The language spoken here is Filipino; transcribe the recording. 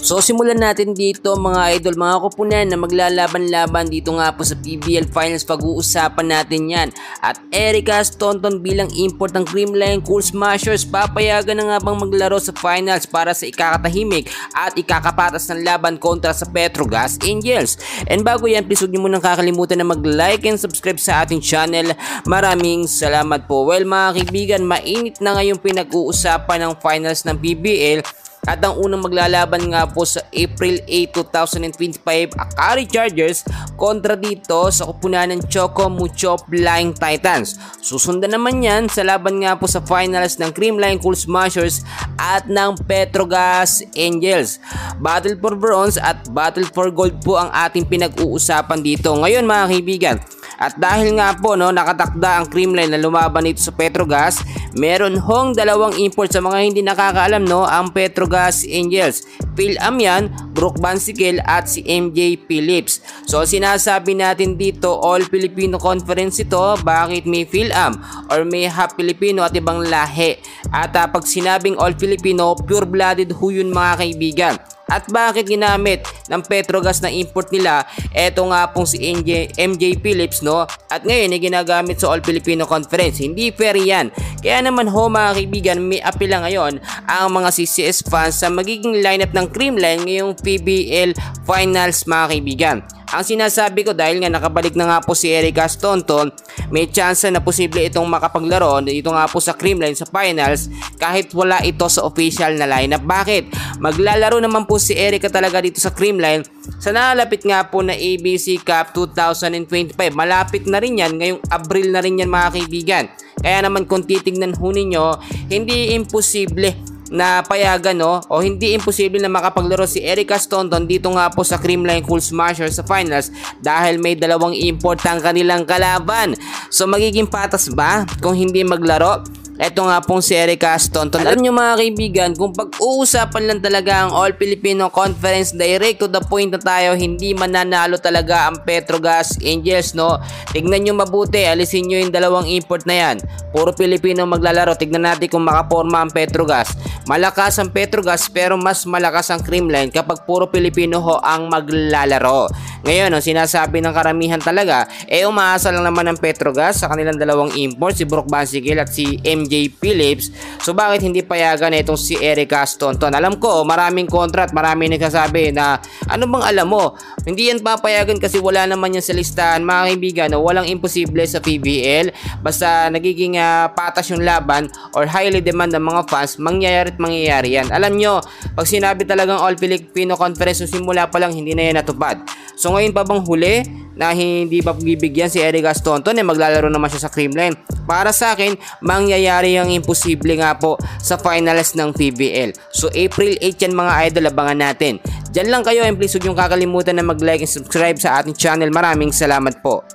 So simulan natin dito mga idol, mga kupunan na maglalaban-laban dito nga po sa PBL Finals. Pag-uusapan natin yan. At Erica Staunton bilang import ng Creamline Cool Smashers, papayagan na nga bang maglaro sa finals para sa ikakatahimik at ikakapatas ng laban kontra sa Petrogas Angels. And bago yan, please huwag nyo munang kakalimutan na mag-like and subscribe sa ating channel. Maraming salamat po. Well mga kaibigan, mainit na ngayong pinag-uusapan ng finals ng PBL. At ang unang maglalaban nga po sa April 8, 2025, Akari Chargers kontra dito sa kupunan ng Choco Mucho Flying Titans. Susundan naman yan sa laban nga po sa finals ng Creamline Cool Smashers at ng Petrogas Angels. Battle for Bronze at Battle for Gold po ang ating pinag-uusapan dito ngayon mga kaibigan. At dahil nga po nakatakda ang Creamline na lumaban dito sa Petrogas, meron hong dalawang import sa mga hindi nakakaalam ang Petrogas Angels. Phil Am yan, Brooke Bansikel at si MJ Phillips. So sinasabi natin dito All Filipino Conference ito. Bakit may Phil Am or may half Filipino at ibang lahi? At pag sinabing All Filipino, pure blooded ho yun mga kaibigan. At bakit ginamit ng Petrogas na import nila? Eto nga pong si MJ Phillips at ngayon ay ginagamit sa All Filipino Conference. Hindi fair yan. Kaya naman mga kaibigan, may apela ngayon ang mga CCS fans sa magiging lineup ng Creamline ngayong PBL Finals mga kaibigan. Ang sinasabi ko dahil nga nakabalik na nga po si Erica Staunton, may chance na posible itong makapaglaro dito nga po sa Creamline sa finals kahit wala ito sa official na lineup. Bakit? Maglalaro naman po si Erica talaga dito sa Creamline sa nalalapit nga po na ABC Cup 2025. Malapit na rin yan, ngayong Abril na rin yan mga kaibigan. Kaya naman kung titignan ho ninyo, hindi imposible na payagan o hindi imposible na makapaglaro si Erica Staunton dito nga po sa Creamline Cool Smashers sa finals dahil may dalawang import ang kanilang kalaban. So magiging patas ba kung hindi maglaro? Ito nga pong si Erica Staunton. Alam nyo mga kaibigan, kung pag-uusapan lang talaga ang All Filipino Conference, direct to the point na tayo, hindi mananalo talaga ang Petrogas Angels Tignan nyo mabuti, alisin nyo yung dalawang import na yan. Puro Pilipino maglalaro. Tignan natin kung makaporma ang Petrogas. Malakas ang Petrogas pero mas malakas ang Creamline kapag puro Pilipino ang maglalaro. Ngayon sinasabi ng karamihan talaga, umaasa lang naman ang Petrogas sa kanilang dalawang import, si Brooke Bansikel at si MJ Phillips. So bakit hindi payagan na itong si Erica Staunton? Alam ko maraming kontra at maraming nagsasabi na ano bang alam mo, hindi yan papayagan kasi wala naman yan sa listahan mga kaibigan. Walang imposible sa PBL, basta nagiging patas yung laban or highly demand ng mga fans, mangyayari yan. Alam nyo, pag sinabi talagang All Filipino Conference simula pa lang, hindi na yan natupad. So ngayon pa bang huli na hindi pa bibigyan si Erica Staunton maglalaro naman siya sa Creamline? Para sa akin, mangyayari ang imposible nga po sa finals ng PBL. So April 8 yan mga idol, abangan natin. Diyan lang kayo and please huwag niyong kakalimutan na mag-like and subscribe sa ating channel. Maraming salamat po.